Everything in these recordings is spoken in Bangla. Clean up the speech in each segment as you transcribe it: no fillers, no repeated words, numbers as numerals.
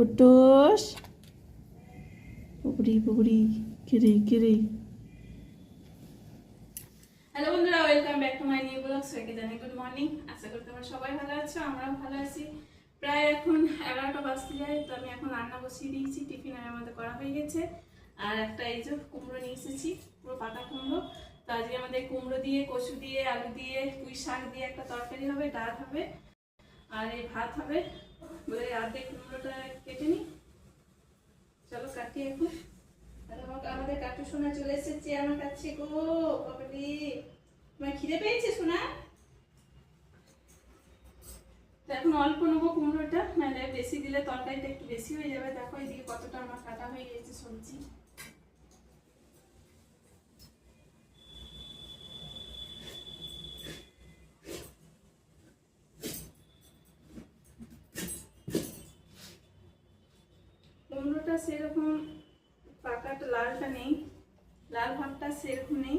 কুটুস পুকুরি পুকুরি কিরে কিরে। হ্যালো বন্ধুরা, welcome back to my new blog. সবাইকে জানাই গুড মর্নিং। আশা করি তোমরা সবাই ভালো আছো, আমরাও ভালো আছি। প্রায় এখন 11টা বাজতে যায়, তো আমি এখন রান্না বসিয়ে দিয়েছি। টিফিন আমাদের করা হয়ে গেছে। আর একটা এই যে কুমড়ো নিয়ে এসেছি, পুরো পাতা কুমড়ো। তো আজকে আমাদের কুমড়ো দিয়ে, কচু দিয়ে, আলু দিয়ে, পুঁই শাক দিয়ে একটা তরকারি হবে, ডাল হবে আর এই ভাত হবে। বলে অর্ধেক কুমড়োটা কেটে নিই, চলো কাটি এখন। আমাদের কাটু সোনা চলে এসেছে আমার কাছে। গো বাবালি, তোমার খিদে পেয়েছে সোনা? এখন অল্প নেবো কুমড়োটা, নাহলে বেশি দিলে তরকারিটা একটু বেশি হয়ে যাবে। দেখো এদিকে কতটা আমার কাটা হয়ে গেছে সবজি। কুমড়োটা সেরকম পাকাটা লালটা নেই, লাল ভাবটা সেরকম নেই,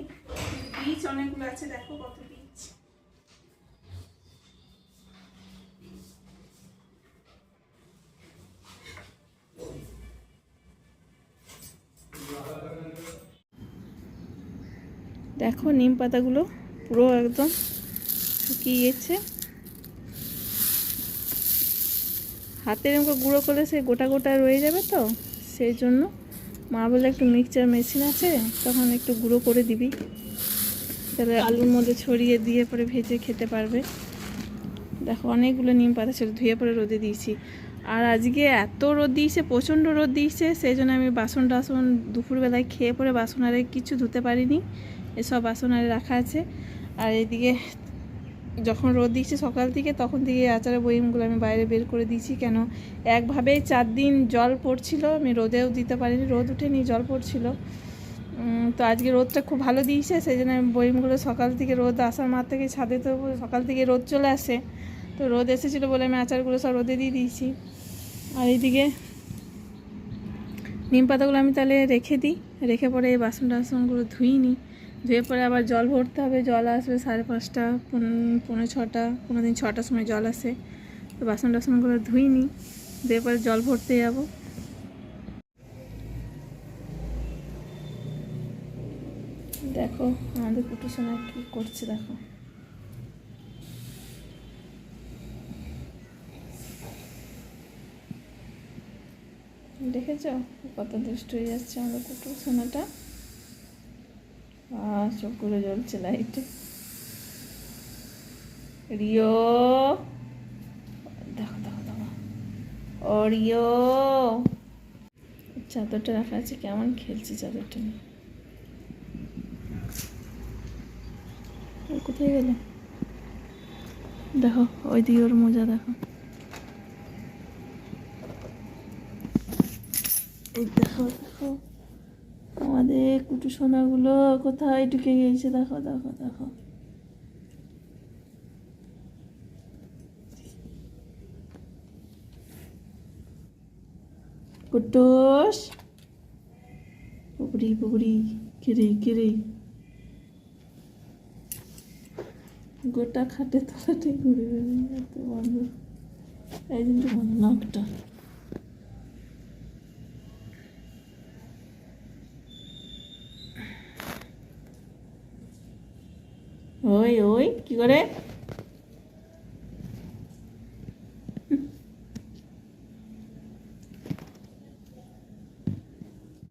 বীজ অনেকগুলো আছে। দেখো কত বীজ। দেখো নিম পাতাগুলো পুরো একদম শুকিয়ে গেছে। হাতের এরকম গুঁড়ো করলে সে গোটা গোটা রয়ে যাবে, তো সেই জন্য মা বলে একটু মিক্সচার মেশিন আছে, তখন একটু গুঁড়ো করে দিবি, তাহলে আলুর মধ্যে ছড়িয়ে দিয়ে পরে ভেজে খেতে পারবে। দেখো অনেকগুলো নিম পাতা ছিল, ধুয়ে পরে রোদে দিয়েছি। আর আজকে এত রোদ দিয়েছে, প্রচণ্ড রোদ দিয়েছে, সেই জন্য আমি বাসন টাসন দুপুরবেলায় খেয়ে পরে বাসন আরে কিছু ধুতে পারিনি, এসব বাসন আরে রাখা আছে। আর এদিকে যখন রোদ দিয়েছে সকাল থেকে, তখন থেকে আচারের বইমগুলো আমি বাইরে বের করে দিয়েছি। কেন একভাবেই 4 দিন জল পড়ছিল, আমি রোদেও দিতে পারিনি, রোদ উঠেনি, জল পড়ছিল। তো আজকে রোদটা খুব ভালো দিয়েছে, সেই জন্য আমি বইমগুলো সকাল থেকে, রোদ আসার মার থেকে ছাদে তো সকাল থেকে রোদ চলে আসে, তো রোদ এসেছিলো বলে আমি আচারগুলো সব রোদে দিয়ে দিয়েছি। আর এইদিকে নিম পাতাগুলো আমি তাহলে রেখে দিই, রেখে পরে এই বাসন টাসনগুলো ধুই নিই, ধুয়ে পরে আবার জল ভরতে হবে। জল আসবে 5:30, পৌনে 6টা, কোনো দিন 6টার সময় জল আসে। তো বাসন টাসনগুলো ধুই নিই, ধুয়ে পরে জল ভরতে যাব। দেখো আমাদের কুটু সোনা কী করছে, দেখো দেখেছ কত দুষ্ট হয়ে যাচ্ছে আমাদের কুটু সোনাটা। চোখগুলো জ্বলছে লাইটে। রিও দেখো দেখো দেখো, ও রিও চাদরটা রাখা আছে, কেমন খেলছে চাদরটা নিয়ে। কোথায় গেল দেখো, ওই দিকে ওর মোজা দেখো। এই দেখো দেখো আমাদের কুটু সোনাগুলো কোথায় ঢুকে গিয়েছে, দেখো দেখো দেখো। কুটুস পুকুরি পুকুরি কিরে কিরে। গোটা খাটে তলাটে ঘুরে বেড়াতে বন্ধ, এই দিনটা বন্ধ নাকটা। ওই ওই কি করে